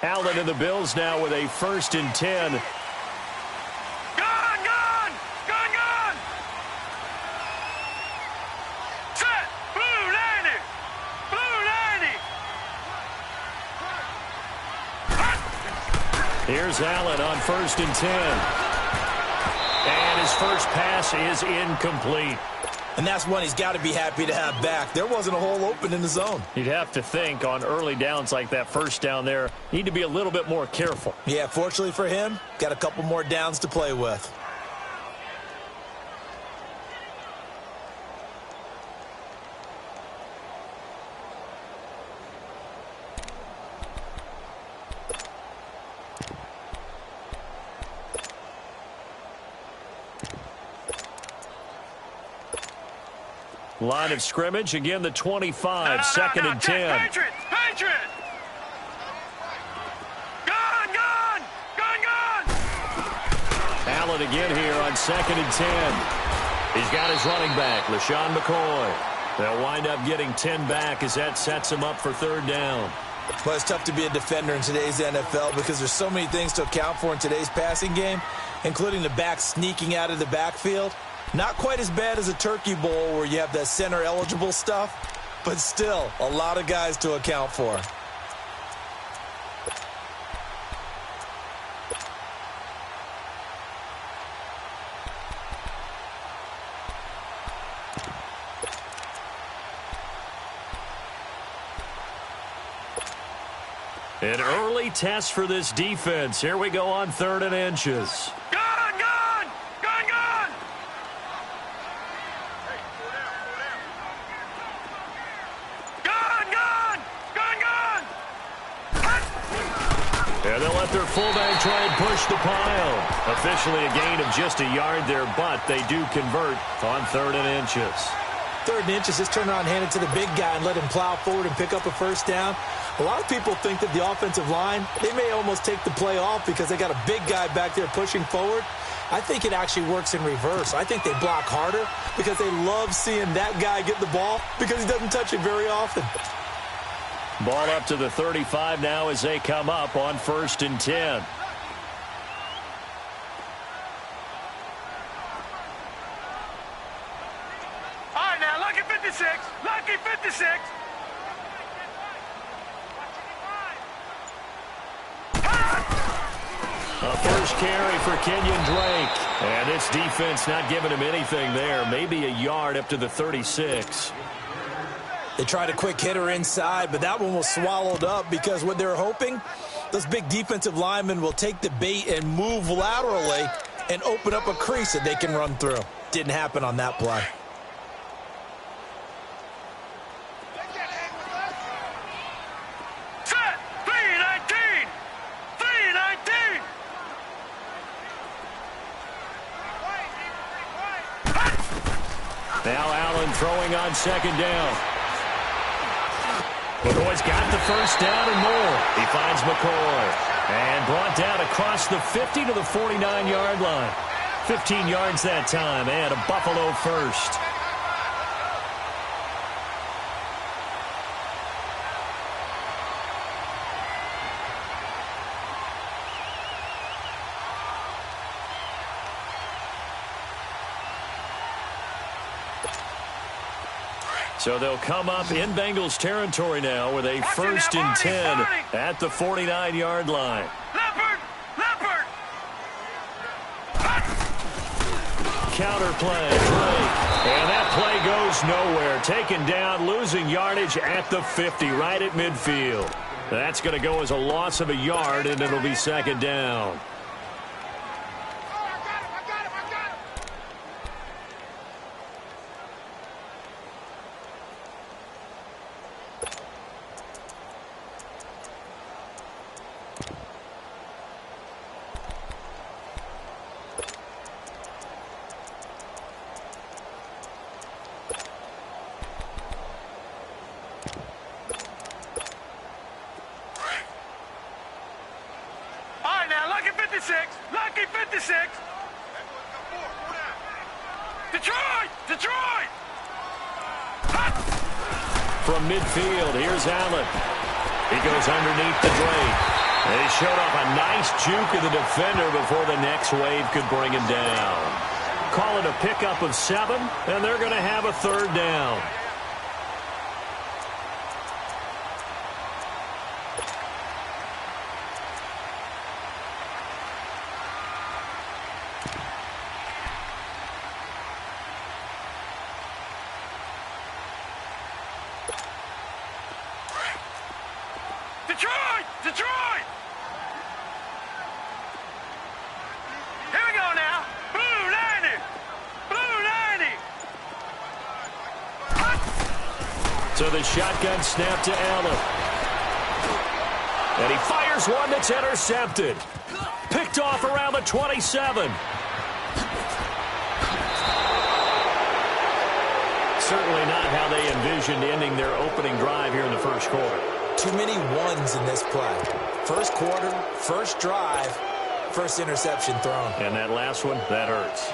Allen and the Bills now with a 1st and 10. Gone! Gone! Gone! Gone! Set! Blue 90! Blue 90! Here's Allen on 1st and 10. And his first pass is incomplete. And that's one he's got to be happy to have back. There wasn't a hole open in the zone. You'd have to think on early downs like that first down there, need to be a little bit more careful. Yeah, fortunately for him, got a couple more downs to play with. Line of scrimmage, again the 25, 2nd and 10. Patriots! Patriots! Gone! Gone! Gone! Gone! Allen again here on 2nd and 10. He's got his running back, LaShawn McCoy. They'll wind up getting 10 back as that sets him up for 3rd down. Well, it's tough to be a defender in today's NFL because there's so many things to account for in today's passing game, including the back sneaking out of the backfield. Not quite as bad as a turkey bowl where you have that center-eligible stuff, but still a lot of guys to account for. An early test for this defense. Here we go on 3rd and inches. Gone! Gone! Gone! Gone! Gone! Gone! Gone! Gone! And they'll let their fullback try and push the pile. Officially a gain of just a yard there, but they do convert on 3rd and inches. 3rd and inches, just turn around, hand it to the big guy and let him plow forward and pick up a 1st down. A lot of people think that the offensive line, they may almost take the play off because they got a big guy back there pushing forward. I think it actually works in reverse. I think they block harder because they love seeing that guy get the ball because he doesn't touch it very often. Ball up to the 35 now as they come up on 1st and 10. All right, now, lucky 56. Lucky 56. A first carry for Kenyon Drake. And this defense not giving him anything there. Maybe a yard up to the 36. They tried a quick hitter inside, but that one was swallowed up because what they're hoping, those big defensive linemen will take the bait and move laterally and open up a crease that they can run through. Didn't happen on that play. Set! 319! 319! Now Allen throwing on 2nd down. McCoy's got the 1st down and more. He finds McCoy. And brought down across the 50 to the 49-yard line. 15 yards that time and a Buffalo 1st. So they'll come up in Bengals territory now with a 1st and 10 at the 49-yard line. Leopard! Leopard! Counter play, Drake. And that play goes nowhere. Taken down, losing yardage at the 50, right at midfield. That's going to go as a loss of a yard, and it'll be 2nd down. Lucky 56! Lucky 56! Detroit! Detroit! From midfield, here's Allen. He goes underneath the Drake. They showed off a nice juke of the defender before the next wave could bring him down. Call it a pickup of 7, and they're going to have a 3rd down. Detroit! Detroit! Here we go now. Blue 90! Blue 90! So the shotgun snap to Allen. And he fires one that's intercepted. Picked off around the 27. Certainly not how they envisioned ending their opening drive here in the first quarter. Too many ones in this play. First quarter, first drive, first interception thrown. And that last one, that hurts.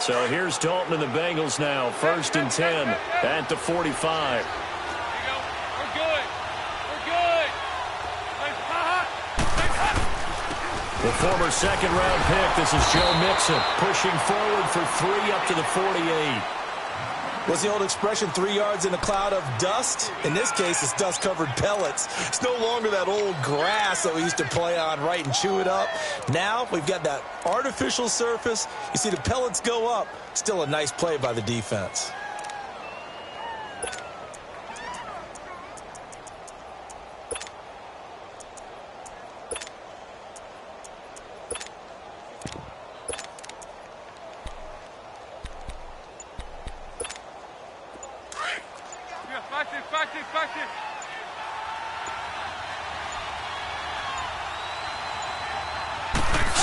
So here's Dalton and the Bengals now. 1st and 10 at the 45. We're good. We're good. The former second-round pick, this is Joe Mixon, pushing forward for 3 up to the 48. What's the old expression, 3 yards in a cloud of dust? In this case, it's dust-covered pellets. It's no longer that old grass that we used to play on, right, and chew it up. Now we've got that artificial surface. You see the pellets go up. Still a nice play by the defense.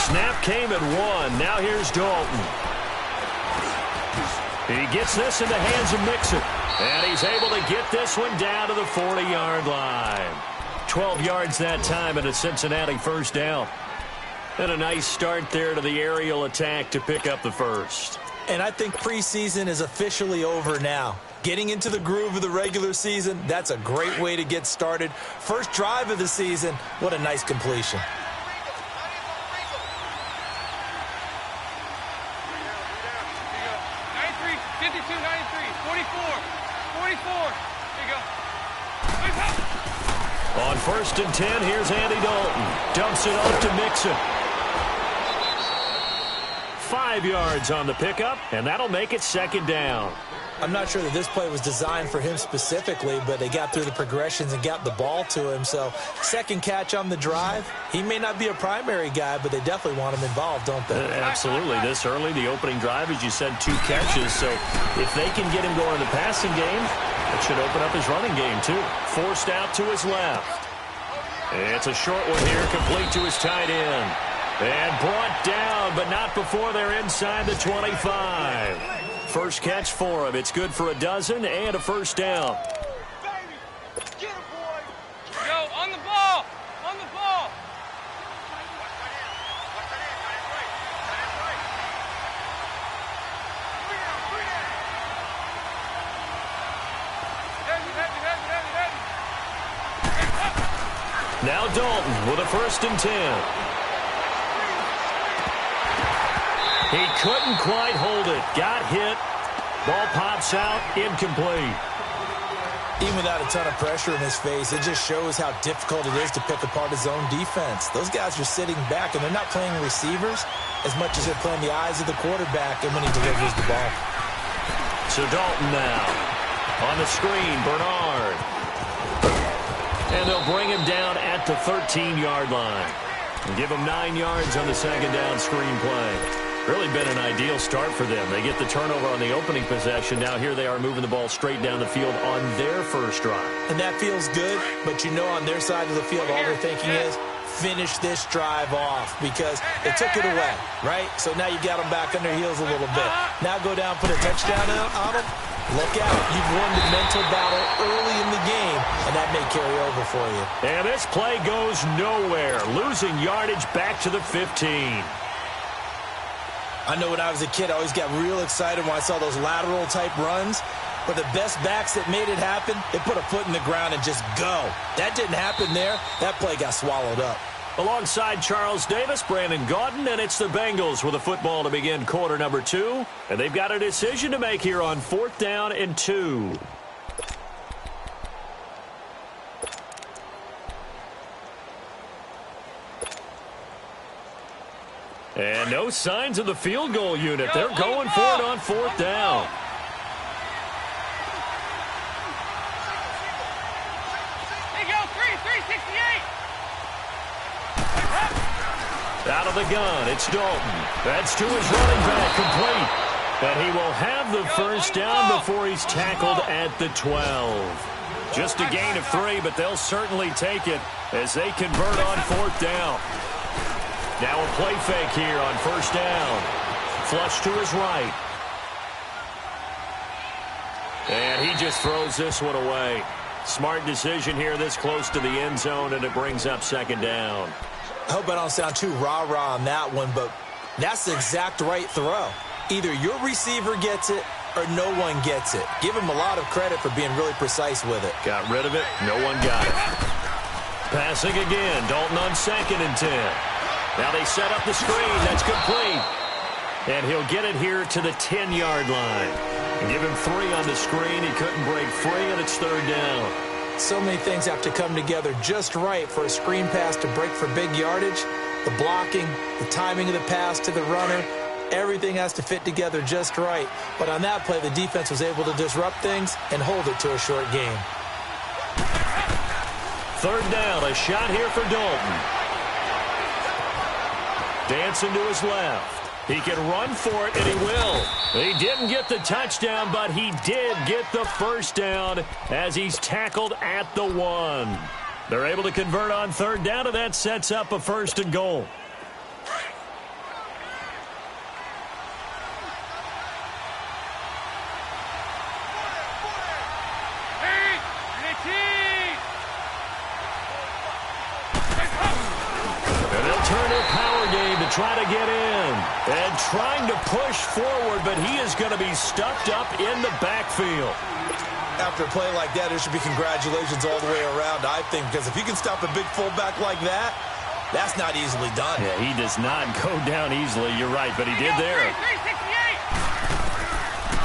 Snap came at 1. Now here's Dalton. He gets this in the hands of Mixon. And he's able to get this one down to the 40-yard line. 12 yards that time and a Cincinnati 1st down. And a nice start there to the aerial attack to pick up the 1st. And I think preseason is officially over now. Getting into the groove of the regular season, that's a great way to get started. First drive of the season, what a nice completion. On 1st and 10, here's Andy Dalton. Dumps it off to Mixon. 5 yards on the pickup, and that'll make it 2nd down. I'm not sure that this play was designed for him specifically, but they got through the progressions and got the ball to him. So 2nd catch on the drive. He may not be a primary guy, but they definitely want him involved, don't they? Absolutely. This early, the opening drive, as you said, 2 catches. So if they can get him going in the passing game, it should open up his running game, too. Forced out to his left. It's a short one here, complete to his tight end. And brought down, but not before they're inside the 25. First catch for him. It's good for a dozen and a 1st down. Get him, boy. Go, on the ball. On the ball. Now Dalton with a 1st and 10. He couldn't quite hold it. Got hit. Ball pops out. Incomplete. Even without a ton of pressure in his face, it just shows how difficult it is to pick apart his own defense. Those guys are sitting back, and they're not playing receivers as much as they're playing the eyes of the quarterback and when he delivers the ball. So Dalton now. On the screen, Bernard. And they'll bring him down at the 13-yard line. And give him 9 yards on the 2nd down screen play. Really been an ideal start for them. They get the turnover on the opening possession. Now here they are moving the ball straight down the field on their first drive. And that feels good, but you know on their side of the field all they're thinking is finish this drive off because they took it away, right? So now you got them back on their heels a little bit. Now go down, put a touchdown on them. Look out. You've won the mental battle early in the game, and that may carry over for you. And this play goes nowhere. Losing yardage back to the 15. I know when I was a kid, I always got real excited when I saw those lateral-type runs. But the best backs that made it happen, they put a foot in the ground and just go. That didn't happen there. That play got swallowed up. Alongside Charles Davis, Brandon Gaudin, and it's the Bengals with a football to begin quarter number 2. And they've got a decision to make here on 4th down and 2. And no signs of the field goal unit. They're going for it on 4th down. There you go, 368. Out of the gun, it's Dalton. That's to his running back, complete. And he will have the first down before he's tackled at the 12. Just a gain of 3, but they'll certainly take it as they convert on 4th down. Now a play fake here on 1st down. Flush to his right. And he just throws this one away. Smart decision here this close to the end zone, and it brings up 2nd down. I hope I don't sound too rah-rah on that one, but that's the exact right throw. Either your receiver gets it or no one gets it. Give him a lot of credit for being really precise with it. Got rid of it. No one got it. Passing again. Dalton on 2nd and 10. Now they set up the screen. That's complete. And he'll get it here to the 10-yard line. Give him 3 on the screen. He couldn't break free, and it's 3rd down. So many things have to come together just right for a screen pass to break for big yardage. The blocking, the timing of the pass to the runner, everything has to fit together just right. But on that play, the defense was able to disrupt things and hold it to a short game. 3rd down, a shot here for Dalton. Dancing to his left. He can run for it, and he will. He didn't get the touchdown, but he did get the first down as he's tackled at the 1. They're able to convert on 3rd down, and that sets up a 1st and goal. Try to get in and trying to push forward, but he is going to be stuffed up in the backfield. After a play like that, there should be congratulations all the way around, I think, because if you can stop a big fullback like that, that's not easily done. Yeah, he does not go down easily. You're right, but he did there.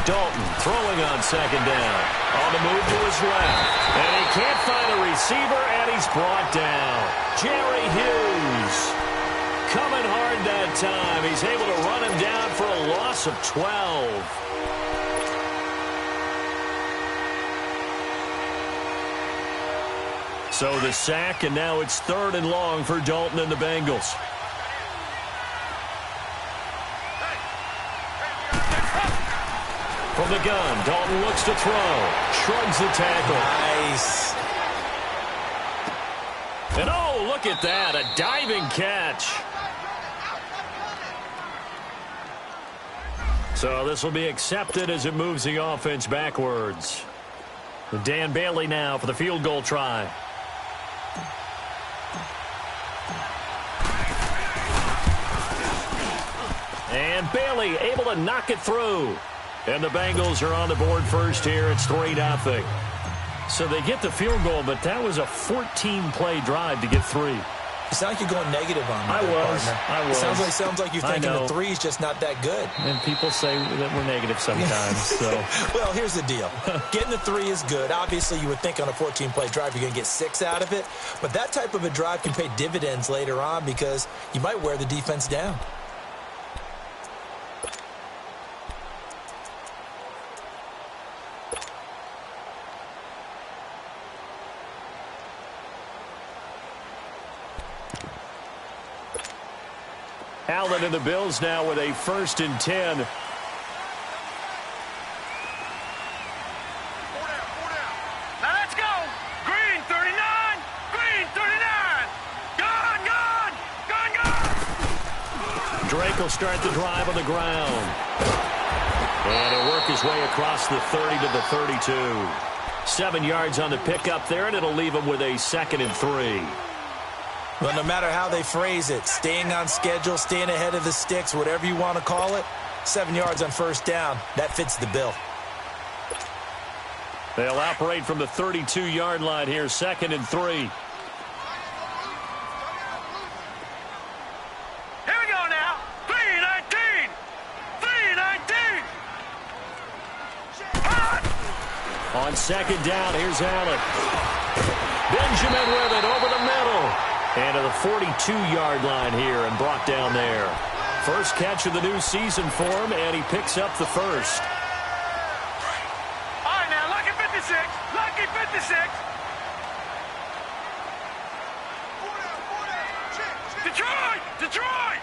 Dalton throwing on 2nd down. On the move to his left. And he can't find a receiver, and he's brought down. Jerry Hughes. Coming hard that time. He's able to run him down for a loss of 12. So the sack, and now it's 3rd and long for Dalton and the Bengals. From the gun, Dalton looks to throw. Shrugs the tackle. Nice. And oh, look at that. A diving catch. So this will be accepted as it moves the offense backwards. Dan Bailey now for the field goal try. And Bailey able to knock it through. And the Bengals are on the board first here. It's 3-0. So they get the field goal, but that was a 14-play drive to get 3. You sound like you're going negative on me. I was. It sounds like you're thinking the 3 is just not that good. And people say that we're negative sometimes. So. Well, here's the deal. Getting the 3 is good. Obviously, you would think on a 14-play drive you're going to get 6 out of it. But that type of a drive can pay dividends later on because you might wear the defense down. Allen and the Bills now with a 1st and 10. Now let's go. Green 39. Green 39. Gone. Drake will start the drive on the ground. And he'll work his way across the 30 to the 32. 7 yards on the pickup there, and it'll leave him with a 2nd and 3. Well, no matter how they phrase it, staying on schedule, staying ahead of the sticks, whatever you want to call it, 7 yards on 1st down, that fits the bill. They'll operate from the 32-yard line here, 2nd and 3. Here we go now. 3-19. 3-19. On 2nd down, here's Allen. Benjamin with it over the middle. And to the 42-yard line here and brought down there. First catch of the new season for him, and he picks up the first. All right, now, lucky 56. Lucky 56. Detroit! Detroit!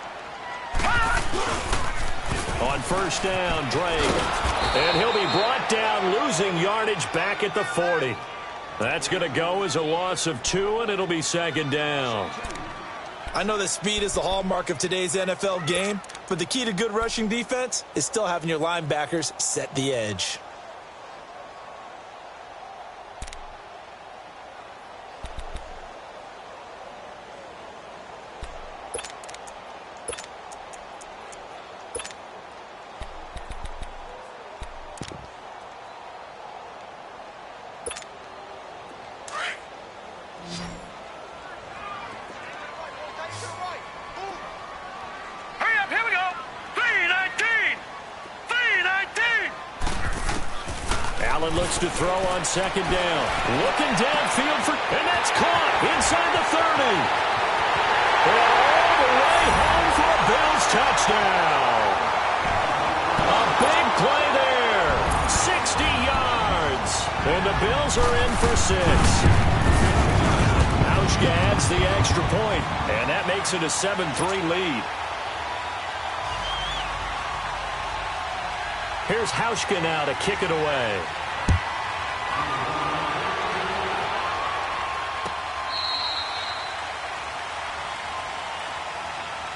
On 1st down, Drake. And he'll be brought down, losing yardage back at the 40. That's going to go as a loss of 2, and it'll be 2nd down. I know that speed is the hallmark of today's NFL game, but the key to good rushing defense is still having your linebackers set the edge. Looks to throw on 2nd down. Looking downfield for, and that's caught inside the 30. And all the way home for a Bills touchdown. A big play there. 60 yards. And the Bills are in for 6. Hauschka adds the extra point, and that makes it a 7-3 lead. Here's Hauschka now to kick it away.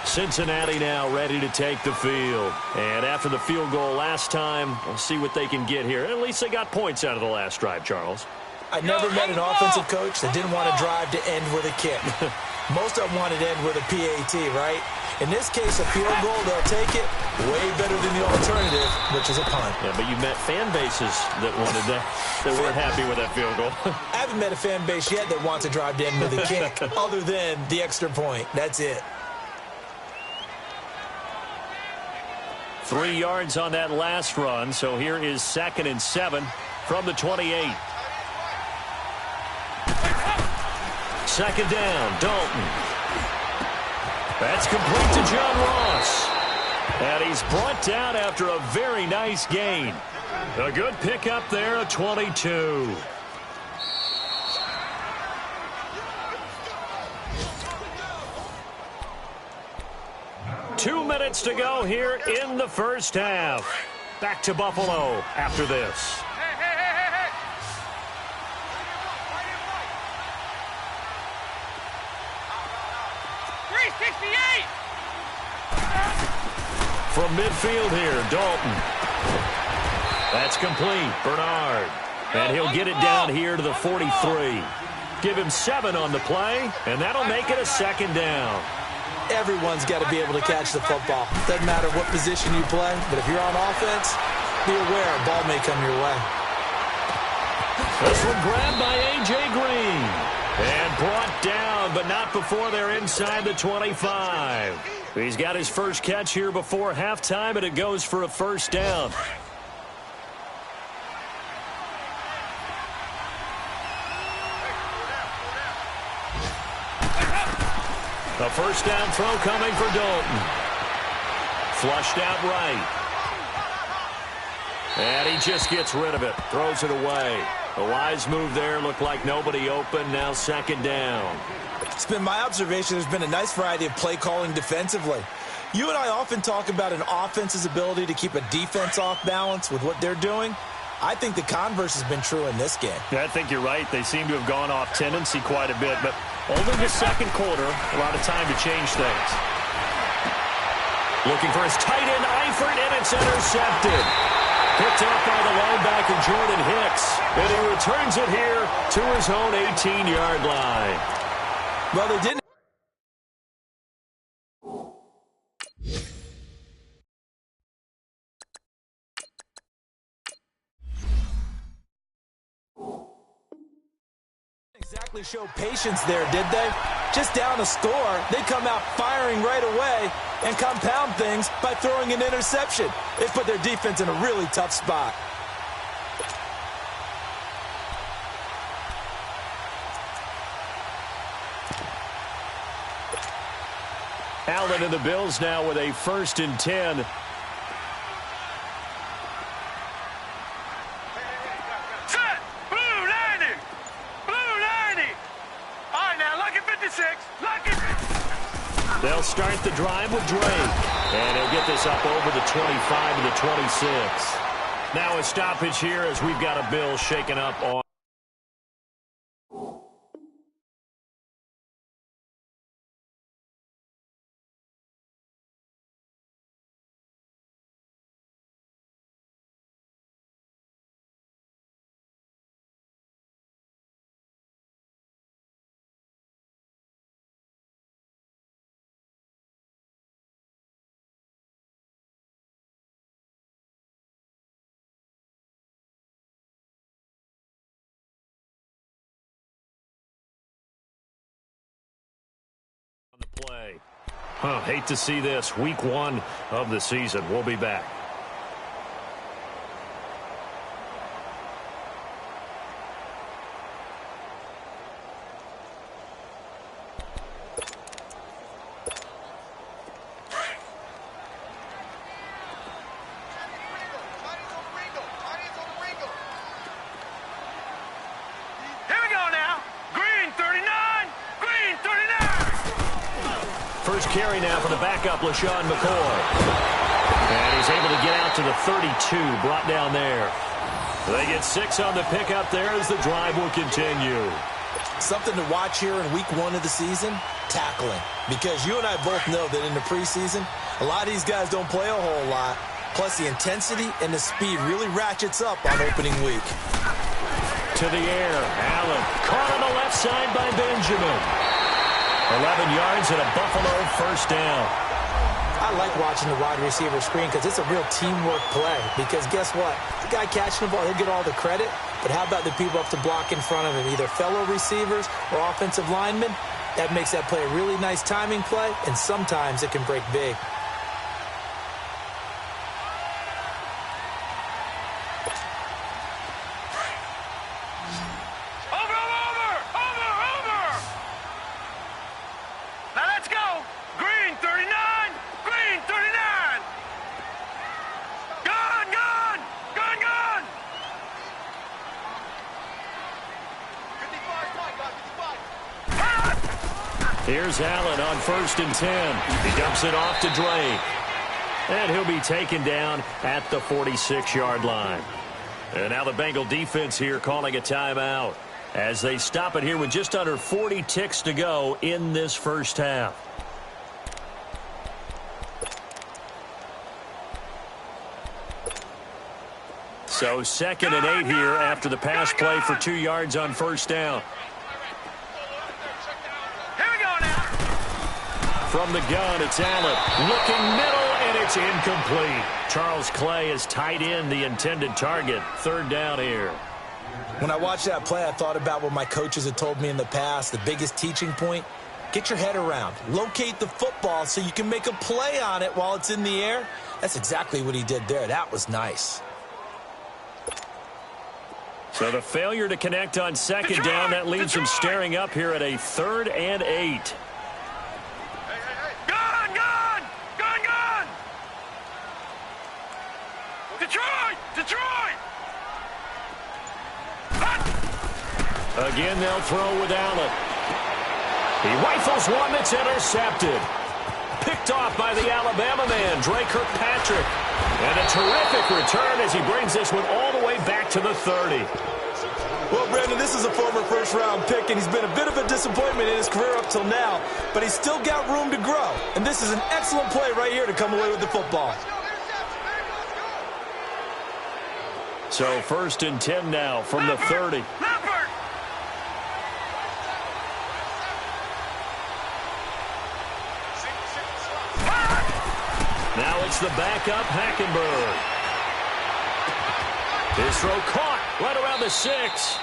Cincinnati now ready to take the field. And after the field goal last time, we'll see what they can get here. At least they got points out of the last drive, Charles. I never met an offensive coach that didn't want a drive to end with a kick. Most of them wanted to end with a PAT, right? In this case, a field goal, they'll take it way better than the alternative, which is a punt. Yeah, but you met fan bases that wanted that, that weren't happy with that field goal. I haven't met a fan base yet that wants a drive to end with a kick, other than the extra point. That's it. 3 yards on that last run, so here is 2nd and 7 from the 28. 2nd down, Dalton. That's complete to John Ross. And he's brought down after a very nice gain. A good pickup there, a 22. Two minutes to go here in the first half. Back to Buffalo after this. Hey. 368. From midfield here, Dalton. That's complete. Bernard. And he'll get it down here to the 43. Give him 7 on the play, and that'll make it a 2nd down. Everyone's got to be able to catch the football. Doesn't matter what position you play, but if you're on offense, be aware a ball may come your way. This one grabbed by A.J. Green. And brought down, but not before they're inside the 25. He's got his first catch here before halftime, and it goes for a 1st down. A 1st down throw coming for Dalton. Flushed out right. And he just gets rid of it. Throws it away. A wise move there. Looked like nobody open. Now 2nd down. It's been my observation there's been a nice variety of play calling defensively. You and I often talk about an offense's ability to keep a defense off balance with what they're doing. I think the converse has been true in this game. Yeah, I think you're right. They seem to have gone off tendency quite a bit, but only the 2nd quarter, a lot of time to change things. Looking for his tight end, Eifert, and it's intercepted. Picked up by the linebacker, Jordan Hicks, and he returns it here to his own 18-yard line. Well, they didn't. exactly show patience there, did they? Just down a score, they come out firing right away and compound things by throwing an interception. It put their defense in a really tough spot. Allen and the Bills now with a 1st and 10. Set! Blue 90! Blue 90! All right, now, lucky 56. Lucky. They'll start the drive with Drake. And he'll get this up over the 25 to the 26. Now a stoppage here as we've got a Bill shaken up on. The play. Hate to see this. Week 1 of the season. We'll be back. First carry now for the backup, LaShawn McCoy. And he's able to get out to the 32, brought down there. They get 6 on the pickup there as the drive will continue. Something to watch here in week 1 of the season, tackling. Because you and I both know that in the preseason, a lot of these guys don't play a whole lot. Plus the intensity and the speed really ratchets up on opening week. To the air, Allen caught on the left side by Benjamin. 11 yards and a Buffalo 1st down. I like watching the wide receiver screen because it's a real teamwork play. Because guess what? The guy catching the ball, he'll get all the credit. But how about the people up to block in front of him, either fellow receivers or offensive linemen? That makes that play a really nice timing play, and sometimes it can break big. Here's Allen on 1st and 10. He dumps it off to Drake. And he'll be taken down at the 46-yard line. And now the Bengal defense here calling a timeout as they stop it here with just under 40 ticks to go in this first half. So 2nd and 8 here after the pass play for 2 yards on 1st down. From the gun, it's Allen. Looking middle, and it's incomplete. Charles Clay has tied in the intended target. 3rd down here. When I watched that play, I thought about what my coaches had told me in the past. The biggest teaching point, get your head around. Locate the football so you can make a play on it while it's in the air. That's exactly what he did there. That was nice. So the failure to connect on 2nd down, that leaves him staring up here at a 3rd and 8. Detroit! Again, they'll throw with Allen. He rifles one that's intercepted. Picked off by the Alabama man, Drake Kirkpatrick. And a terrific return as he brings this one all the way back to the 30. Well, Brandon, this is a former first-round pick, and he's been a bit of a disappointment in his career up till now, but he's still got room to grow. And this is an excellent play right here to come away with the football. So 1st and 10 now from the 30. Now it's the backup, Hackenberg. His throw caught right around the 6.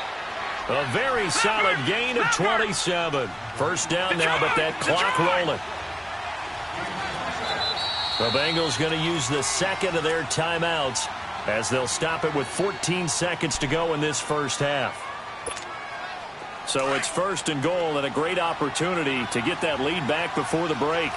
A very solid gain of 27. First down now, but that clock rolling. The Bengals going to use the second of their timeouts as they'll stop it with 14 seconds to go in this first half. So it's first and goal and a great opportunity to get that lead back before the break.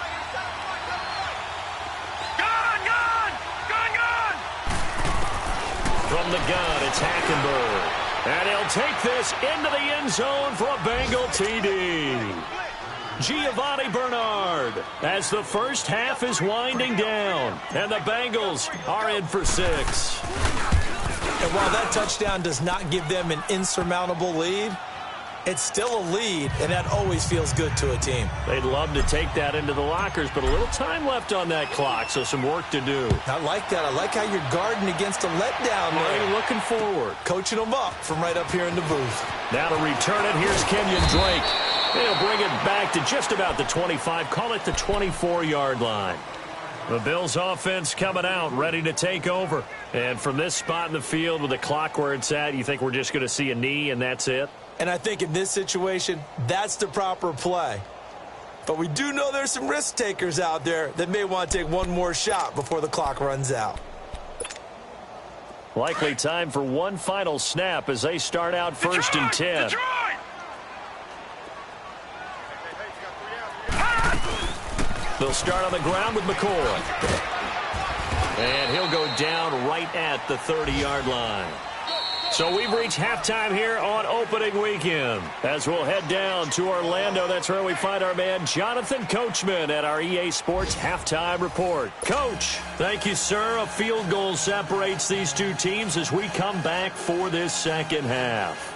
From the gun, it's Hackenberg. And he'll take this into the end zone for a Bengal TD. Giovanni Bernard as the first half is winding down. And the Bengals are in for 6. And while that touchdown does not give them an insurmountable lead, it's still a lead, and that always feels good to a team. They'd love to take that into the lockers, but a little time left on that clock, so some work to do. I like that. I like how you're guarding against a letdown there. Already looking forward. Coaching them up from right up here in the booth. Now to return it, here's Kenyon Drake. He'll bring it back to just about the 25, call it the 24-yard line. The Bills offense coming out, ready to take over. And from this spot in the field with the clock where it's at, you think we're just going to see a knee and that's it? And I think in this situation, that's the proper play. But we do know there's some risk takers out there that may want to take one more shot before the clock runs out. Likely time for one final snap as they start out first and 10. They'll start on the ground with McCoy. And he'll go down right at the 30-yard line. So we've reached halftime here on opening weekend. As we'll head down to Orlando, that's where we find our man Jonathan Coachman at our EA Sports Halftime Report. Coach, thank you, sir. A field goal separates these two teams as we come back for this second half.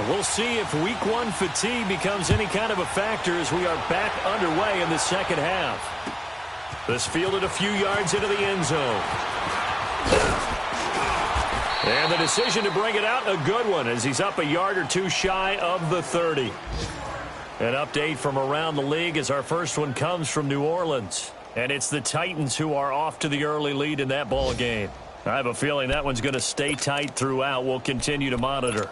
We'll see if week one fatigue becomes any kind of a factor as we are back underway in the second half. This fielded a few yards into the end zone. And the decision to bring it out, a good one, as he's up a yard or two shy of the 30. An update from around the league as our first one comes from New Orleans. And it's the Titans who are off to the early lead in that ball game. I have a feeling that one's going to stay tight throughout. We'll continue to monitor.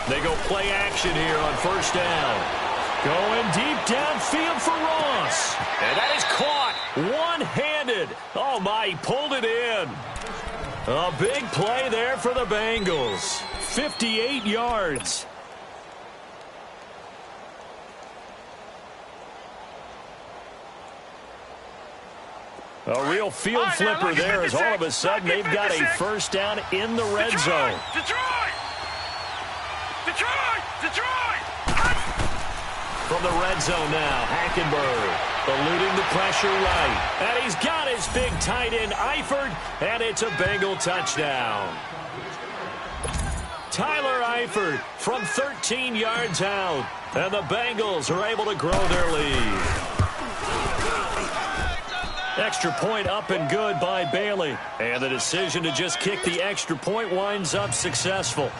They go play action here on first down. Going deep downfield for Ross. And that is caught one-handed. Oh, my, he pulled it in. A big play there for the Bengals. 58 yards. A real field flipper there as all of a sudden they've got a first down in the red zone. Detroit! From the red zone now, Hackenberg eluding the pressure right. And he's got his big tight end, Eifert, and it's a Bengal touchdown. Tyler Eifert from 13 yards out. And the Bengals are able to grow their lead. Extra point up and good by Bailey. And the decision to just kick the extra point winds up successful.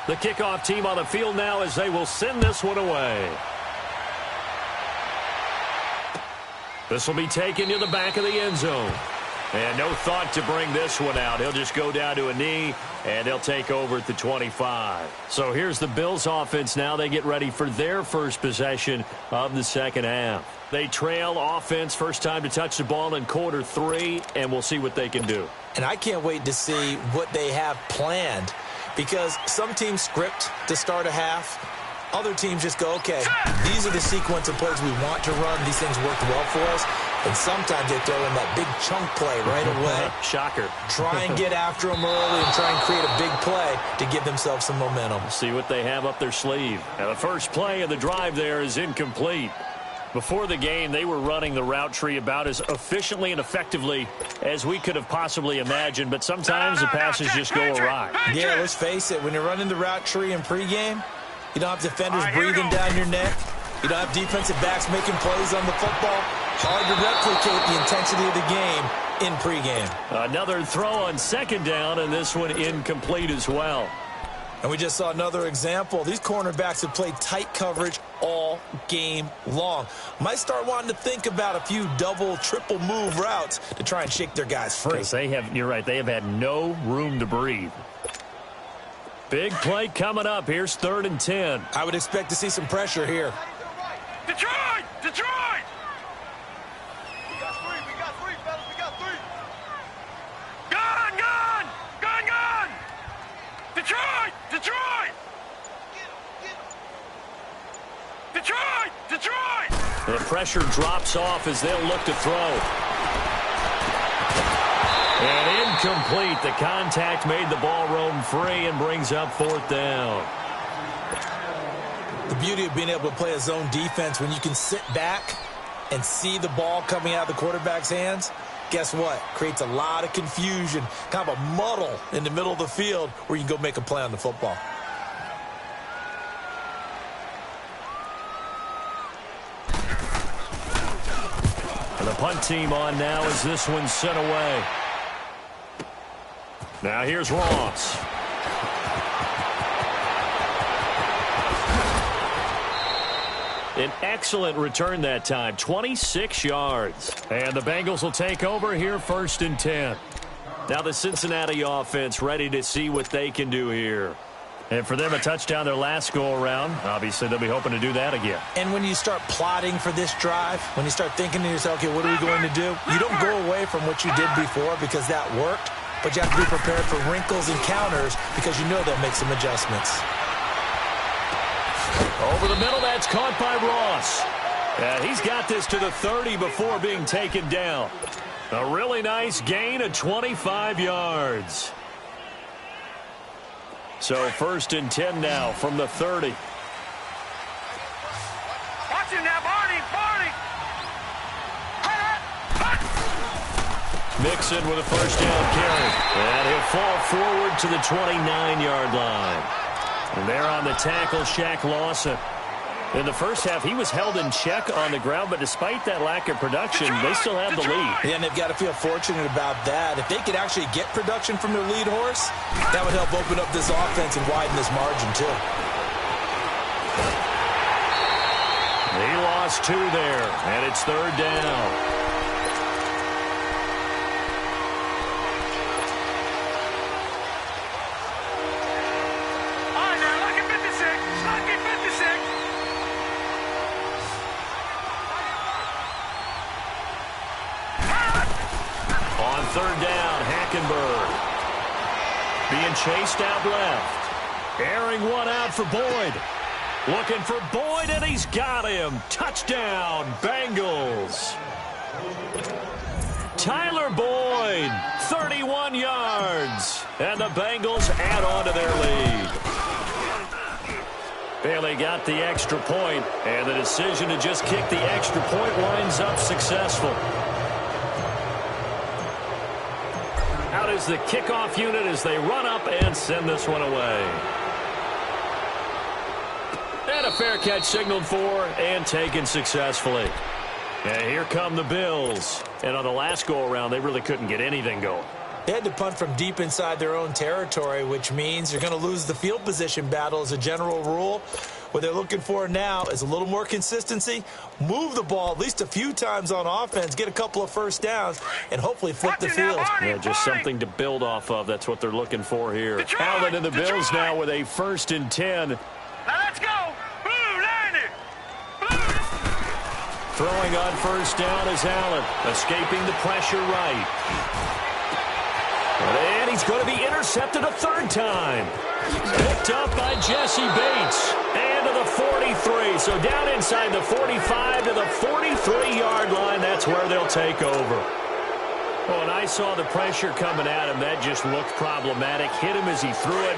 The kickoff team on the field now as they will send this one away. This will be taken to the back of the end zone. And no thought to bring this one out. He'll just go down to a knee, and they'll take over at the 25. So here's the Bills offense now. They get ready for their first possession of the second half. They trail offense, first time to touch the ball in quarter 3, and we'll see what they can do. And I can't wait to see what they have planned, because some teams script to start a half. Other teams just go, okay, these are the sequence of plays we want to run. These things worked well for us. And sometimes they throw in that big chunk play right away. Shocker. Try and get after them early and try and create a big play to give themselves some momentum. See what they have up their sleeve. And the first play of the drive there is incomplete. Before the game, they were running the route tree about as efficiently and effectively as we could have possibly imagined, but sometimes the passes just go awry. Yeah, let's face it, when you're running the route tree in pregame, you don't have defenders breathing down your neck. You don't have defensive backs making plays on the football. Hard to replicate the intensity of the game in pregame. Another throw on second down, and this one incomplete as well. And we just saw another example. These cornerbacks have played tight coverage all game long. Might start wanting to think about a few double, triple move routes to try and shake their guys free. You're right, they have had no room to breathe. Big play coming up. Here's 3rd and 10. I would expect to see some pressure here. Detroit! Detroit! We got three, fellas. We got three. Gun! Gun! Gun! Gun! Detroit! Detroit! Detroit! Detroit! The pressure drops off as they'll look to throw. And incomplete. The contact made the ball roam free and brings up 4th down. The beauty of being able to play a zone defense when you can sit back and see the ball coming out of the quarterback's hands, guess what? Creates a lot of confusion, kind of a muddle in the middle of the field where you can go make a play on the football. And the punt team on now as this one's sent away. Now here's Ross. An excellent return that time, 26 yards. And the Bengals will take over here 1st and 10. Now the Cincinnati offense ready to see what they can do here. And for them, a touchdown their last go-around. Obviously, they'll be hoping to do that again. And when you start plotting for this drive, when you start thinking to yourself, okay, what are we going to do? You don't go away from what you did before because that worked, but you have to be prepared for wrinkles and counters because you know they'll make some adjustments. Over the middle, that's caught by Ross. He's got this to the 30 before being taken down. A really nice gain of 25 yards. So 1st and 10 now from the 30. Watch him now, Barney! Barney! Mixon with a 1st down carry. And he'll fall forward to the 29-yard line. And there on the tackle, Shaq Lawson. In the first half, he was held in check on the ground, but despite that lack of production, they still have the lead. Yeah, and they've got to feel fortunate about that. If they could actually get production from their lead horse, that would help open up this offense and widen this margin, too. He lost 2 there, and it's 3rd down. Being chased out left. Airing one out for Boyd. Looking for Boyd, and he's got him. Touchdown, Bengals. Tyler Boyd, 31 yards. And the Bengals add on to their lead. Bailey got the extra point, and the decision to just kick the extra point winds up successful. Out is the kickoff unit as they run up and send this one away. And a fair catch signaled for and taken successfully. And here come the Bills. And on the last go-around, they really couldn't get anything going. They had to punt from deep inside their own territory, which means you're going to lose the field position battle as a general rule. What they're looking for now is a little more consistency, move the ball at least a few times on offense, get a couple of 1st downs, and hopefully flip the field. Yeah, just something to build off of. That's what they're looking for here. Allen and the Bills now with a 1st and 10. Now let's go! Blue, line it! Blue! Throwing on 1st down is Allen, escaping the pressure right. And he's going to be intercepted a 3rd time. Picked up by Jesse Bates. And to the 43. So down inside the 45 to the 43-yard line. That's where they'll take over. Well, and I saw the pressure coming at him. That just looked problematic. Hit him as he threw it.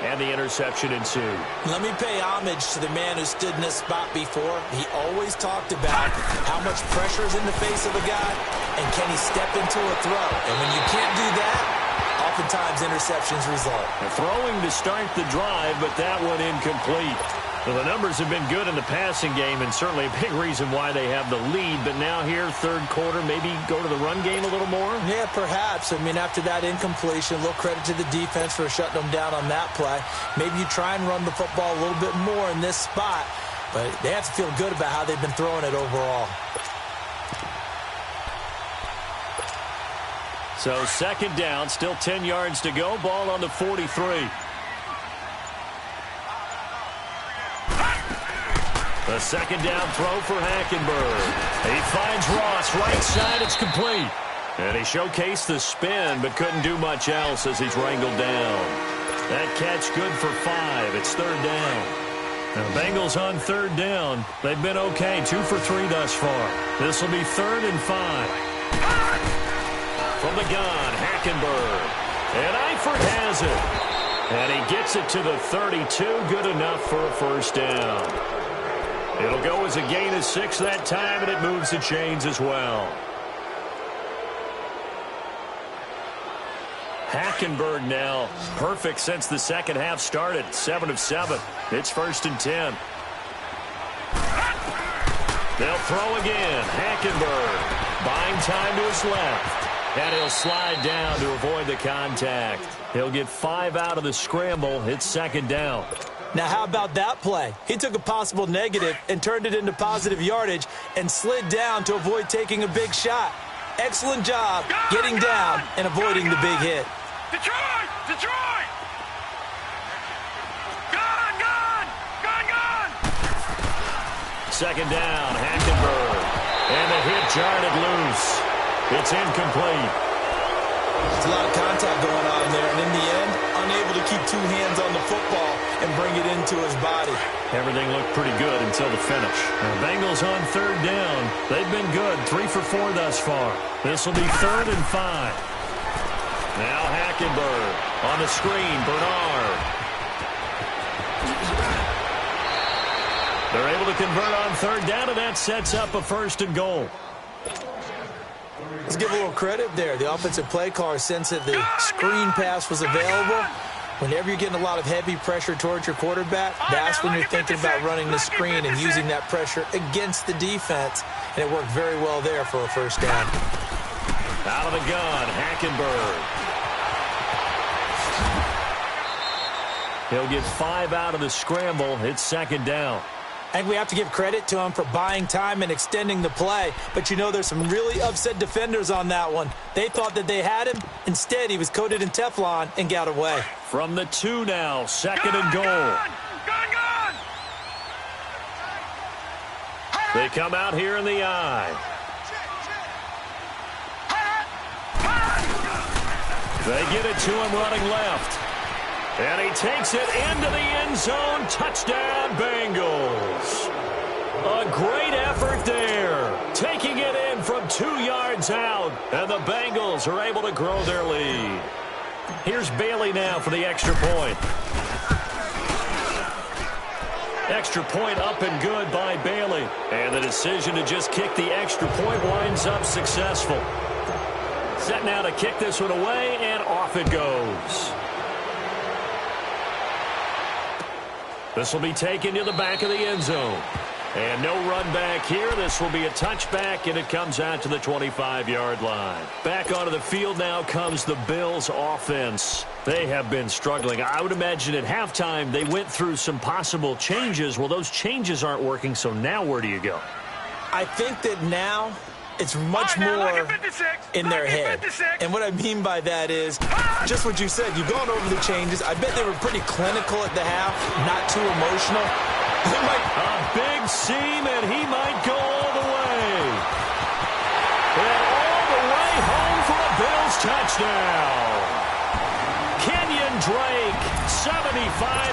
and the interception ensued. Let me pay homage to the man who stood in this spot before. He always talked about how much pressure is in the face of a guy, and can he step into a throw. And when you can't do that, oftentimes interceptions result. Throwing to start the drive, but that one incomplete. Well, the numbers have been good in the passing game, and certainly a big reason why they have the lead. But now here, third quarter, maybe go to the run game a little more? Yeah, perhaps. I mean, after that incompletion, a little credit to the defense for shutting them down on that play. Maybe you try and run the football a little bit more in this spot, but they have to feel good about how they've been throwing it overall. So second down, still 10 yards to go. Ball on the 43. The second down throw for Hackenberg. He finds Ross right side. It's complete. And he showcased the spin, but couldn't do much else as he's wrangled down. That catch good for 5. It's third down. Now, the Bengals on third down. They've been okay, 2 for 3 thus far. This will be 3rd and 5. From the gun, Hackenberg. And Eifert has it. And he gets it to the 32. Good enough for a first down. It'll go as a gain of 6 that time, and it moves the chains as well. Hackenberg now perfect since the second half started. 7 of 7. It's 1st and 10. They'll throw again. Hackenberg buying time to his left. And he'll slide down to avoid the contact. He'll get 5 out of the scramble. It's second down. Now, how about that play? He took a possible negative and turned it into positive yardage and slid down to avoid taking a big shot. Excellent job getting down and avoiding the big hit. Detroit! Detroit! Gone! Gone! Gone! Gone! Second down, Hackenberg. And the hit jarred it loose. It's incomplete. There's a lot of contact going on there, and in the end, unable to keep 2 hands on the football and bring it into his body. Everything looked pretty good until the finish. Now, Bengals on third down. They've been good, 3 for 4 thus far. This will be 3rd and 5. Now Hackenberg on the screen, Bernard. They're able to convert on third down, and that sets up a 1st and goal. Let's give a little credit there. The offensive play caller sensed that the screen pass was available. Whenever you're getting a lot of heavy pressure towards your quarterback, that's when you're thinking about running the screen and using that pressure against the defense. And it worked very well there for a first down. Out of the gun, Hackenberg. He'll get 5 out of the scramble. It's second down. I think we have to give credit to him for buying time and extending the play. But, you know, there's some really upset defenders on that one. They thought that they had him. Instead, he was coated in Teflon and got away. From the 2 now, 2nd and goal. Gone! Gone! Gone! They come out here in the eye. They get it to him running left. And he takes it into the end zone. Touchdown, Bengals. A great effort there. Taking it in from 2 yards out. And the Bengals are able to grow their lead. Here's Bailey now for the extra point. Extra point up and good by Bailey. And the decision to just kick the extra point winds up successful. Set now to kick this one away, and off it goes. This will be taken to the back of the end zone. And no run back here. This will be a touchback, and it comes out to the 25-yard line. Back onto the field now comes the Bills' offense. They have been struggling. I would imagine at halftime they went through some possible changes. Well, those changes aren't working, so now where do you go? I think that now it's much more in their head. And what I mean by that is just what you said. You've gone over the changes. I bet they were pretty clinical at the half, not too emotional. A big seam, and he might go all the way. And all the way home for a Bills touchdown. Kenyon Drake, 75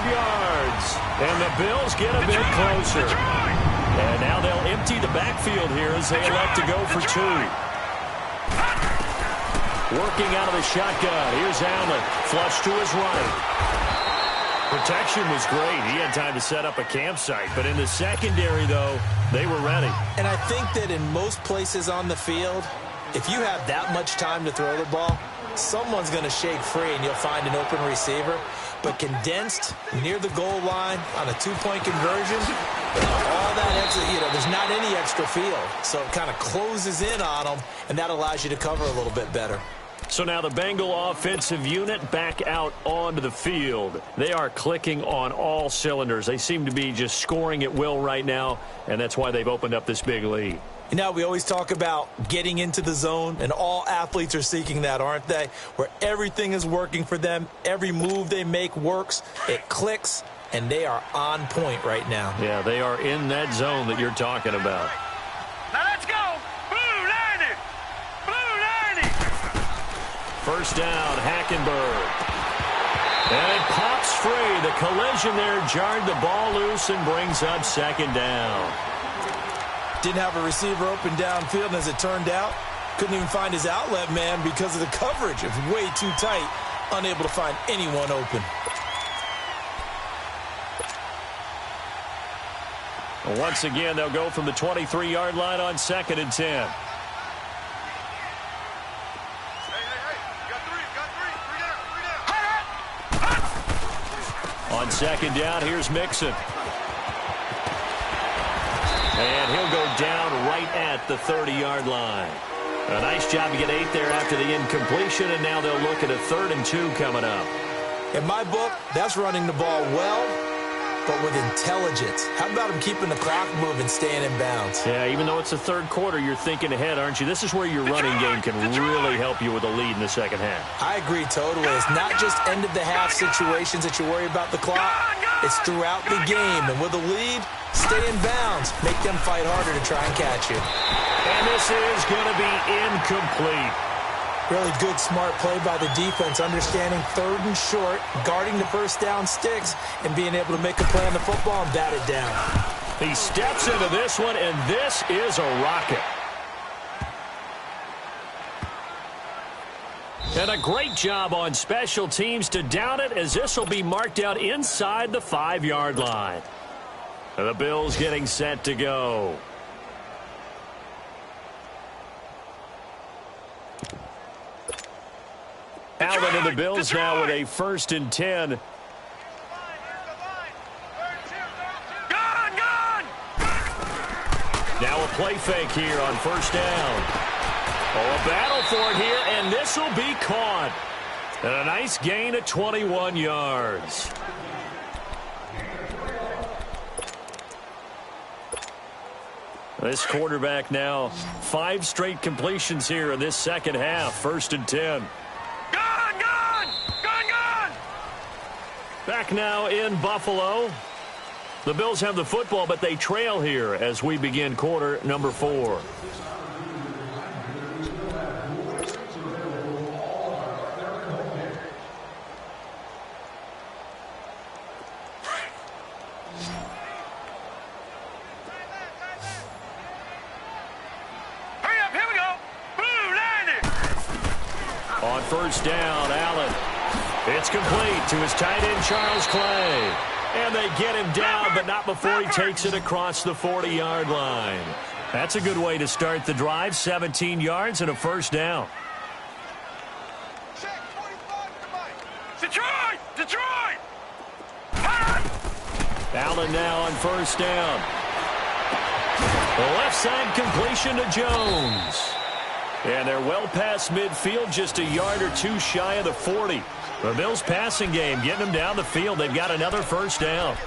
yards. And the Bills get a bit closer. And now they'll empty the backfield here as they elect to go for 2. Working out of the shotgun. Here's Allen. Flush to his right. Protection was great. He had time to set up a campsite. But in the secondary, though, they were ready. And I think that in most places on the field, if you have that much time to throw the ball, someone's going to shake free and you'll find an open receiver. But condensed near the goal line on a two-point conversion, all that extra, there's not any extra field. So it kind of closes in on them, and that allows you to cover a little bit better. So now the Bengal offensive unit back out onto the field. They are clicking on all cylinders. They seem to be just scoring at will right now, and that's why they've opened up this big lead. We always talk about getting into the zone, and all athletes are seeking that, aren't they? Where everything is working for them. Every move they make works. It clicks, and they are on point right now. Yeah, they are in that zone that you're talking about. Now let's go. Blue 90. Blue 90. First down, Hackenberg. And it pops free. The collision there jarred the ball loose and brings up second down. Didn't have a receiver open downfield, and as it turned out, couldn't even find his outlet man because of the coverage. It was way too tight, unable to find anyone open. Once again, they'll go from the 23-yard line on 2nd and 10. On 2nd down, here's Mixon. And he'll go down right at the 30-yard line. A nice job to get 8 there after the incompletion, and now they'll look at a 3rd and 2 coming up. In my book, that's running the ball well, but with intelligence. How about him keeping the clock moving, staying in bounds? Yeah, even though it's the third quarter, you're thinking ahead, aren't you? This is where your running game can really help you with a lead in the second half. I agree totally. It's not just end-of-the-half situations that you worry about the clock. It's throughout the game. And with a lead, stay in bounds. Make them fight harder to try and catch you. And this is going to be incomplete. Really good, smart play by the defense, understanding 3rd and short, guarding the first down sticks, and being able to make a play on the football and bat it down. He steps into this one, and this is a rocket. And a great job on special teams to down it, as this will be marked out inside the 5-yard line. The Bills getting set to go. Allen and the Bills now with a 1st and 10. Now a play fake here on 1st down. Oh, a battle for it here, and this will be caught. And a nice gain of 21 yards. This quarterback now 5 straight completions here in this second half. 1st and 10. Back now in Buffalo. The Bills have the football, but they trail here as we begin quarter number 4. Hurry up, here we go. Blue 90. On 1st down, Allen. It's complete to his tight end, Charles Clay. And they get him down, but not before he takes it across the 40-yard line. That's a good way to start the drive. 17 yards and a 1st down. Detroit! Detroit! Allen now on 1st down. The left side completion to Jones. And they're well past midfield, just a yard or 2 shy of the 40. The Bills' passing game getting them down the field. They've got another 1st down.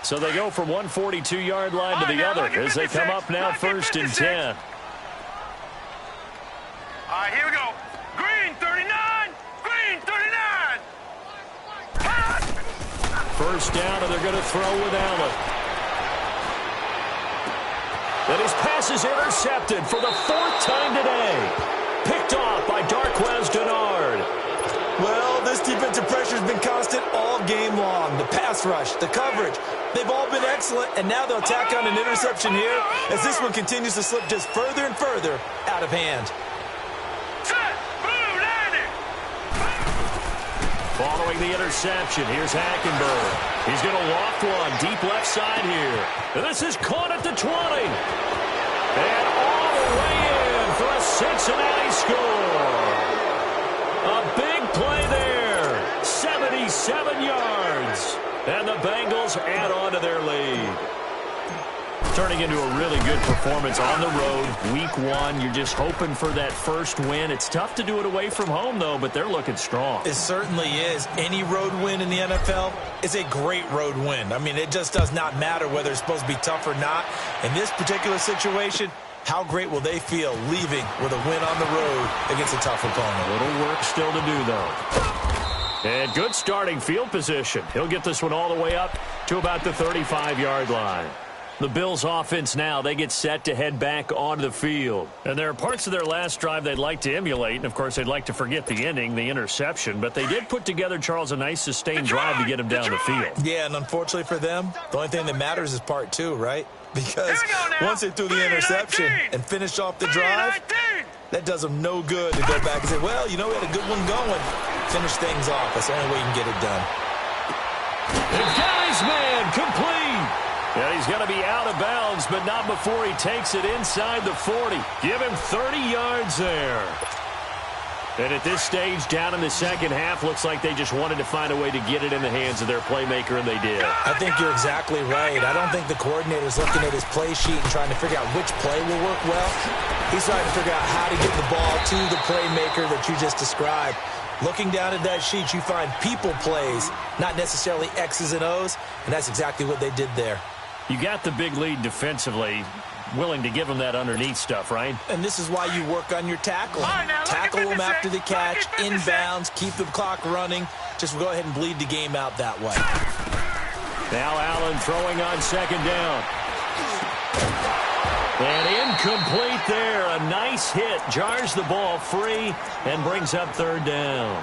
So they go from one 42-yard line to the other as they come up now 1st and 10. All right, here we go. Green 39. Green 39. 1st down, and they're going to throw with Allen. And his pass is intercepted for the 4th time today. Picked off by Darquez Denard. Well, this defensive pressure has been constant all game long. The pass rush, the coverage, they've all been excellent, and now they'll tack on an interception here as this one continues to slip just further and further out of hand. Set. Blue 90. Following the interception, here's Hackenberg. He's going to loft one deep left side here. And this is caught at the 20. And all the way in for a Cincinnati score. A big play there. 77 yards. And the Bengals add on to their lead. Turning into a really good performance on the road. Week 1, you're just hoping for that first win. It's tough to do it away from home, though, but they're looking strong. It certainly is. Any road win in the NFL is a great road win. I mean, it just does not matter whether it's supposed to be tough or not. In this particular situation, how great will they feel leaving with a win on the road against a tough opponent? A little work still to do, though. And good starting field position. He'll get this one all the way up to about the 35-yard line. The Bills offense now, they get set to head back onto the field. And there are parts of their last drive they'd like to emulate. And, of course, they'd like to forget the ending, the interception. But they did put together, Charles, a nice sustained drive to get him down the field. Yeah, and unfortunately for them, the only thing that matters is part 2, right? Because once they threw the interception and finished off the drive, that does them no good to go back and say, well, you know, we had a good one going. Finish things off. That's the only way you can get it done. And Guy's man complete. Yeah, he's going to be out of bounds, but not before he takes it inside the 40. Give him 30 yards there. And at this stage, down in the second half, looks like they just wanted to find a way to get it in the hands of their playmaker, and they did. I think you're exactly right. I don't think the coordinator's looking at his play sheet and trying to figure out which play will work well. He's trying to figure out how to get the ball to the playmaker that you just described. Looking down at that sheet, you find people plays, not necessarily X's and O's, and that's exactly what they did there. You got the big lead defensively, willing to give them that underneath stuff, right? And this is why you work on your tackling. Tackle them after the catch, inbounds, keep the clock running. Just go ahead and bleed the game out that way. Now Allen throwing on second down. And incomplete there. A nice hit. Jars the ball free and brings up third down.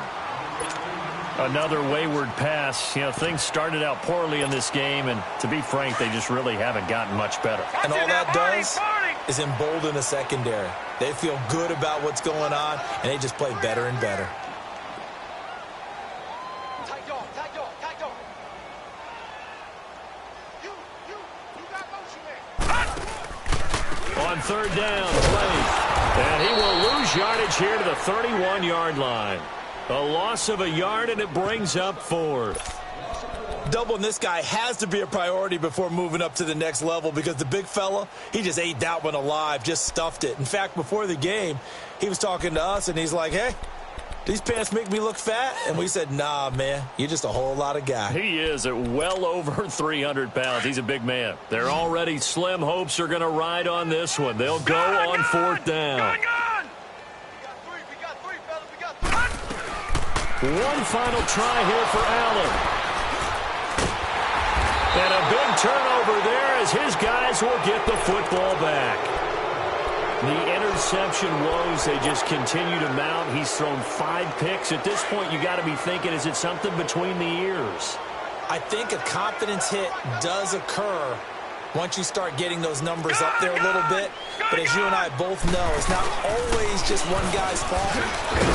Another wayward pass. You know, things started out poorly in this game, and to be frank, they just really haven't gotten much better. And all that does is embolden the secondary. They feel good about what's going on, and they just play better and better. Tight dog, tight dog, tight dog. You got motion man. On third down, Blake. And he will lose yardage here to the 31-yard line. A loss of a yard, and it brings up fourth. Doubling this guy has to be a priority before moving up to the next level because the big fella, he just ate that one alive, just stuffed it. In fact, before the game, he was talking to us, and he's like, hey, these pants make me look fat? And we said, nah, man, you're just a whole lot of guy. He is at well over 300 pounds. He's a big man. They're already slim hopes are going to ride on this one. They'll go on fourth down. One final try here for Allen. And a big turnover there as his guys will get the football back. The interception woes, they just continue to mount. He's thrown 5 picks. At this point, you got to be thinking, is it something between the ears? I think a confidence hit does occur once you start getting those numbers up there a little bit. But as you and I both know, it's not always just one guy's fault.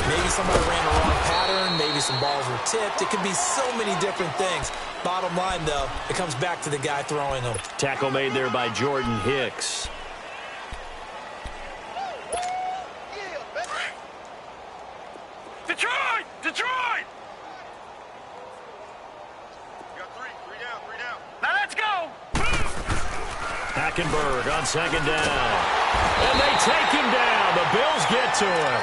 Maybe somebody ran a wrong pattern. Maybe some balls were tipped. It could be so many different things. Bottom line, though, it comes back to the guy throwing them. Tackle made there by Jordan Hicks. Detroit! Detroit! You got three down. Now let's go! Hackenberg on second down. And they take him down. The Bills get to him.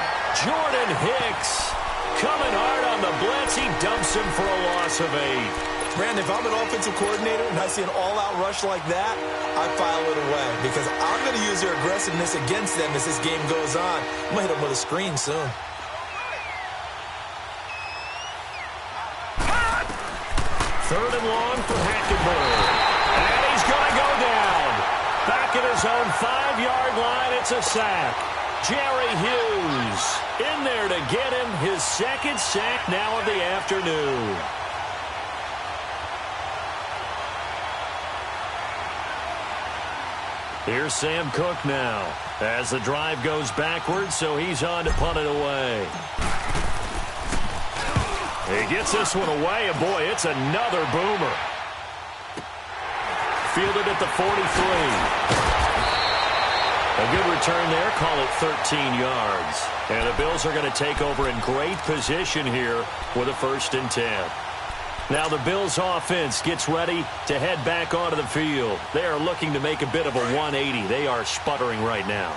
Jordan Hicks coming hard on the blitz. He dumps him for a loss of 8. Brandon, if I'm an offensive coordinator and I see an all-out rush like that, I file it away because I'm going to use their aggressiveness against them as this game goes on. I'm going to hit them with a screen soon. Third and long for Hackenberg. And he's going to go down. Back at his own 5-yard line, it's a sack. Jerry Hughes in there to get him his second sack now of the afternoon. Here's Sam Cook now as the drive goes backwards, so he's on to punt it away. He gets this one away, and boy, it's another boomer. Fielded at the 43. A good return there, call it 13 yards. And the Bills are going to take over in great position here with a 1st and 10. Now the Bills offense gets ready to head back onto the field. They are looking to make a bit of a 180. They are sputtering right now.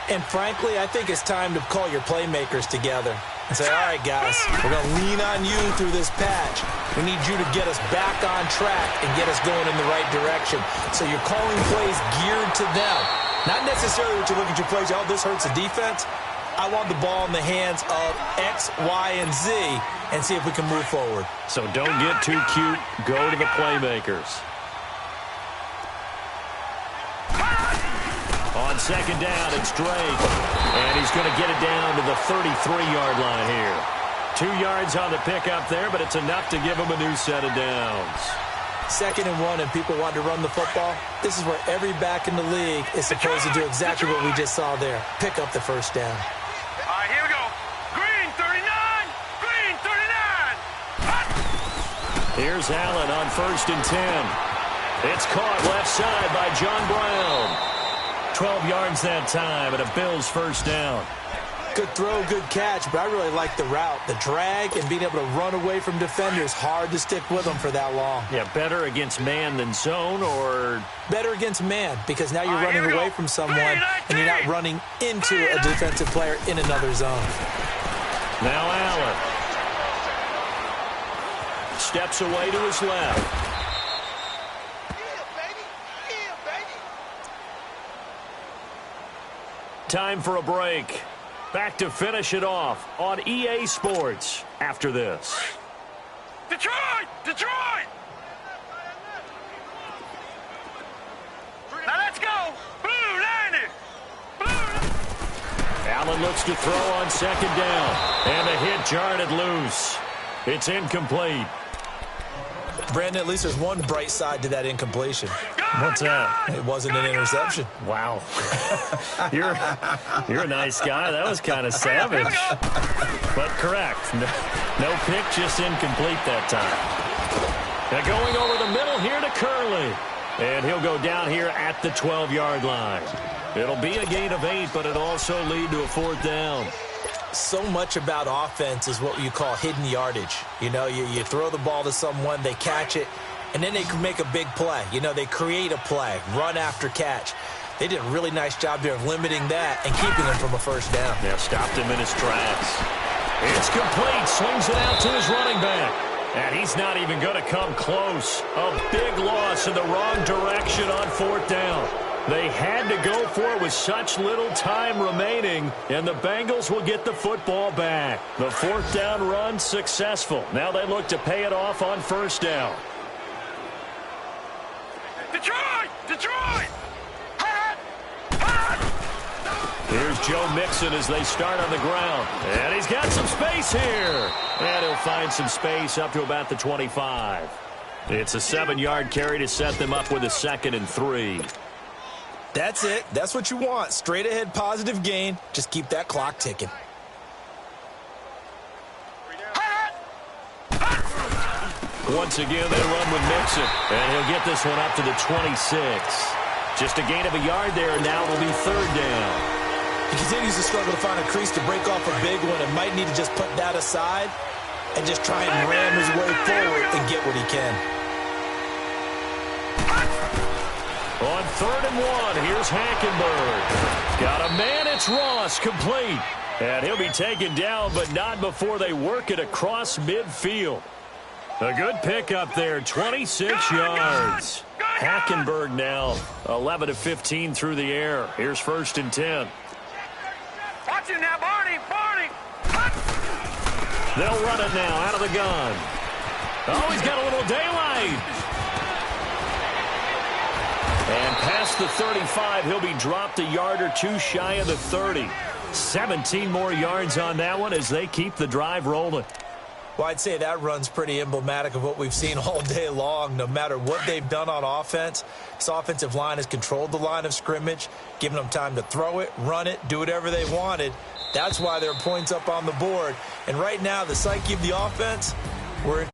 And frankly, I think it's time to call your playmakers together and say, all right, guys, we're going to lean on you through this patch. We need you to get us back on track and get us going in the right direction. So you're calling plays geared to them. Not necessarily what you look at your plays, oh, this hurts the defense. I want the ball in the hands of X, Y, and Z and see if we can move forward. So don't get too cute. Go to the playmakers. On 2nd down, it's Drake. And he's going to get it down to the 33-yard line here. 2 yards on the pickup there, but it's enough to give him a new set of downs. 2nd and 1 and people want to run the football. This is where every back in the league is supposed to do exactly what we just saw there. Pick up the 1st down. All right, here we go. Green 39. Green 39. Here's Allen on 1st and 10. It's caught left side by John Brown. 12 yards that time and a Bills 1st down. Good throw, good catch, but I really like the route. The drag and being able to run away from defenders, hard to stick with them for that long. Yeah, better against man than zone, or? Better against man, because now you're running away from someone and you're not running into a defensive player in another zone. Now Allen. Steps away to his left. Time for a break. Back to finish it off on EA Sports after this. Detroit! Detroit! Now let's go! Blue 90! Blue! Allen looks to throw on 2nd down. And the hit jarred it loose. It's incomplete. Brandon, at least there's one bright side to that incompletion. What's that? It wasn't an interception. Wow. You're a nice guy. That was kind of savage. But correct. No pick, just incomplete that time. Now going over the middle here to Curley. And he'll go down here at the 12-yard line. It'll be a gain of 8, but it'll also lead to a 4th down. So much about offense is what you call hidden yardage. You know, you throw the ball to someone, they catch it, and then they can make a big play. You know, they create a play, run after catch. They did a really nice job there of limiting that and keeping him from a 1st down. Yeah, stopped him in his tracks. It's complete. Swings it out to his running back. And he's not even going to come close. A big loss in the wrong direction on 4th down. They had to go for it with such little time remaining, and the Bengals will get the football back. The 4th down run successful. Now they look to pay it off on 1st down. Detroit! Detroit! Here's Joe Mixon as they start on the ground. And he's got some space here. And he'll find some space up to about the 25. It's a 7-yard carry to set them up with a 2nd and 3. That's it. That's what you want. Straight ahead positive gain. Just keep that clock ticking. Once again, they run with Mixon. And he'll get this one up to the 26. Just a gain of a yard there, and now will be 3rd down. He continues to struggle to find a crease to break off a big one and might need to just put that aside and just try and ram his way forward and get what he can. On 3rd and 1, here's Hackenberg. Got a man, it's Ross, complete. And he'll be taken down, but not before they work it across midfield. A good pickup there, 26 yards. Hackenberg now 11 of 15 through the air. Here's 1st and 10. Watch him now, Barney! Barney! They'll run it now out of the gun. Oh, he's got a little daylight. And past the 35, he'll be dropped a yard or two shy of the 30. 17 more yards on that one as they keep the drive rolling. Well, I'd say that run's pretty emblematic of what we've seen all day long. No matter what they've done on offense, this offensive line has controlled the line of scrimmage, giving them time to throw it, run it, do whatever they wanted. That's why there are points up on the board. And right now, the psyche of the offense, we're